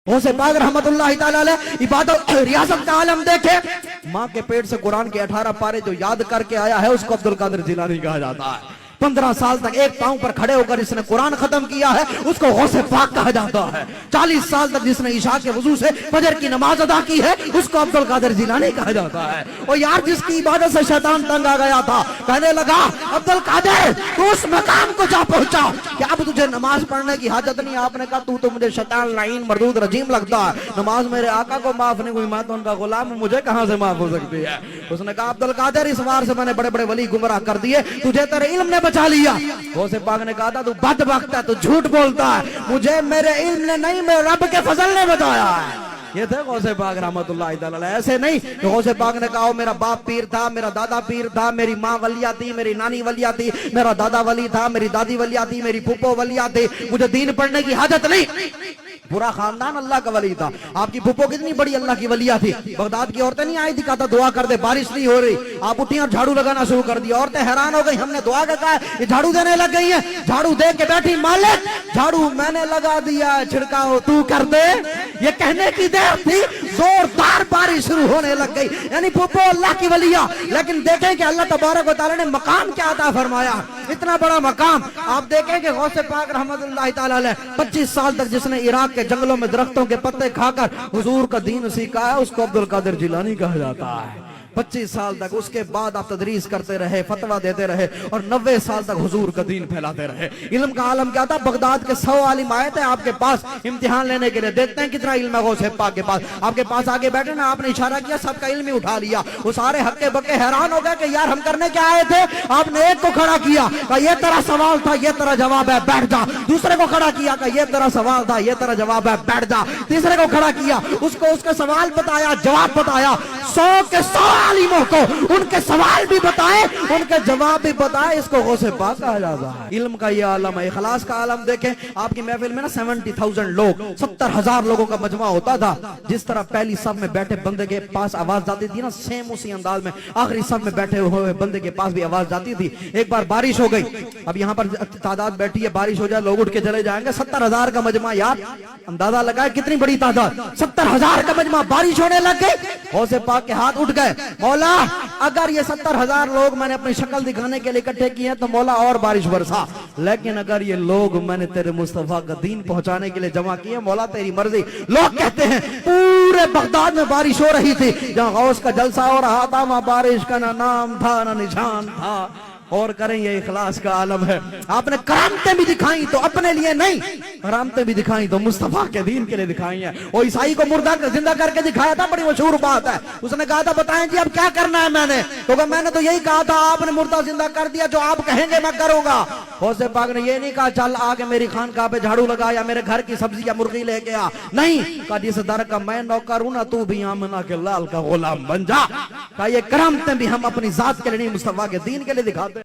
غوث پاک رحمتullah تعالی علیہ عبادت ریاضت کا عالم دیکھے، ماں کے پیٹ سے قرآن کے 18 پارے جو یاد کر کے آیا ہے اس کو عبد القادر جیلانی کہا جاتا ہے۔ 15 سال تک ایک پاؤں پر کھڑے ہو کر جس نے قرآن ختم کیا ہے اس کو غوث پاک کہا جاتا ہے۔ 40 سال تک جس نے عشاء کے وضو سے فجر کی نماز ادا کی ہے اس کو عبد القادر جیلانی کہا جاتا ہے۔ اور یار جس کی عبادت سے شیطان تنگ آ گیا تھا، کہنے لگا عبد القادر تو اس مقام کو جا پہنچا کہ اب تجھے نماز پڑھنے کی حاجت نہیں۔ آپ نے کہا تو مجھے شیطان لعین مردود رجیم لگتا ہے، نماز میرے آقا کو معاف نہیں ہوئی، میں تو ان کا غلام ہوں، مجھے کہاں سے معاف ہو سکتی ہے؟ اس نے کہا عبد القادر اس بار سے میں نے بڑے بڑے ولی گمراہ کر دیے، تجھے تیرے علم نے بچا لیا۔ غوث پاک نے کہا تھا تو بدبخت ہے، تو جھوٹ بولتا ہے، مجھے میرے علم نے نہیں میرے رب کے فضل نے بتایا ہے۔ یہ تھے غوث پاک رحمتullah تعالی علیہ۔ ایسے نہیں کہ غوث پاک نے کہا میرا باپ پیر تھا، میرا دادا پیر تھا، میری ماں ولیہ تھی، میری نانی ولیہ تھی، میرا دادا ولی تھا، میری دادی ولیہ تھی، میری پھپھو ولیہ تھی، مجھے دین پڑھنے کی حاجت نہیں۔ پورا خاندان اللہ کا ولی تھا۔ آپ کی پھپھو کتنی بڑی اللہ کی ولیہ تھی، بغداد کی عورتیں نہیں آئی تھی، کہا تھا دعا کر دے بارش نہیں ہو رہی، آپ اٹھی اور جھاڑو لگانا شروع کر دیا۔ عورتیں حیران ہو گئی، ہم نے دعا کا کہا یہ جھاڑو دینے لگ گئی ہیں، جھاڑو دے کے بیٹھی مالک جھاڑو میں نے لگا دیا، چھڑکاؤ تو کر دے۔ یہ کہنے کی دیر تھی زوردار بارش شروع ہونے لگ گئی۔ یعنی پھپھو اللہ کی ولیہ، لیکن دیکھیں کہ اللہ تبارک و تعالی نے مقام کیا عطا فرمایا، اتنا بڑا مقام۔ آپ دیکھیں کہ غوث پاک رحمتullah تعالی علیہ 25 سال تک جس نے عراق کے جنگلوں میں درختوں کے پتے کھا کر حضور کا دین سیکھا ہے اس کو عبد القادر جیلانی کہا جاتا ہے۔ 25 سال تک، اس کے بعد آپ تدریس کرتے رہے، فتوہ دیتے رہے اور 90 سال تک حضور کا دین پھیلاتے رہے۔ علم کا عالم کیا تھا؟ بغداد کے 100 عالم آئے تھے آپ کے پاس امتحان لینے کے لیے، دیکھتے ہیں کتنا علم ہے غوث پاک کے پاس۔ آپ کے پاس آگے بیٹھے نا، آپ نے اشارہ کیا، سب کا علم ہی اٹھا لیا۔ وہ سارے ہکے بکے حیران ہو گئے کہ یار ہم کرنے کیا آئے تھے؟ آپ نے ایک کو کھڑا کیا، کہا یہ تیرا سوال تھا، یہ تیرا جواب ہے، بیٹھ جا۔ دوسرے کو کھڑا کیا، کہا یہ تیرا سوال تھا، یہ تیرا جواب ہے، بیٹھ جا۔ تیسرے کو کھڑا کیا، اس کو اس کا سوال بتایا، جواب بتایا۔ 100 کے 100 عالموں کو ان کے سوال بھی بتائے، ان کے جواب بھی بتائے، اس کو غوث پاک کہا جاتا ہے۔ علم کا یہ عالم ہے، اخلاص کا عالم دیکھیں۔ آپ کی محفل میں نا 70,000 لوگ، 70,000 لوگوں کا مجمع ہوتا تھا۔ جس طرح پہلی صف میں بیٹھے بندے کے پاس آواز جاتی تھی نا، سیم اسی انداز میں آخری صف میں بیٹھے ہوئے بندے کے پاس بھی آواز جاتی تھی۔ ایک بار بارش ہو گئی، اب یہاں پر تعداد بیٹھی ہے، بارش ہو جائے لوگ اٹھ کے چلے جائیں گے۔ 70,000 کا مجمع، یار اندازہ لگائے کتنی بڑی تعداد، 70,000 کا مجمع، بارش ہونے لگ گئی۔ غوث پاک کے ہاتھ اٹھ گئے، مولا اگر یہ 70,000 لوگ میں نے اپنی شکل دکھانے کے لیے اکٹھے کیے ہیں تو مولا اور بارش برسا، لیکن اگر یہ لوگ میں نے تیرے مصطفیٰ کا دین پہنچانے کے لیے جمع کیے مولا تیری مرضی۔ لوگ کہتے ہیں پورے بغداد میں بارش ہو رہی تھی، جہاں غوث کا جلسہ ہو رہا تھا وہاں بارش کا نہ نام تھا نہ نشان تھا۔ اور کریں یہ اخلاص کا عالم ہے۔ آپ نے کرامتیں بھی دکھائیں تو اپنے لیے نہیں، کرامتیں بھی دکھائیں تو مصطفیٰ کے دین کے لیے دکھائی ہیں۔ وہ عیسائی کو مردہ زندہ کر کے دکھایا تھا، بڑی مشہور بات ہے۔ اس نے کہا تھا بتائیں جی اب کیا کرنا ہے میں نے، تو کہ میں نے تو یہی کہا تھا، آپ نے مردہ زندہ کر دیا، جو آپ کہیں گے میں کروں گا۔ غوث پاک نے یہ نہیں کہا چل آگے میری خانقاہ پہ جھاڑو لگا یا میرے گھر کی سبزی یا مرغی لے کے آ، نہیں کہا جس در کا میں نوکر ہوں نا تو بھی آمنہ کے لال کا غلام بن جا۔ کہا یہ کرامتیں بھی ہم اپنی ذات کے لیے نہیں مصطفیٰ کے دین کے لیے دکھاتے ہیں۔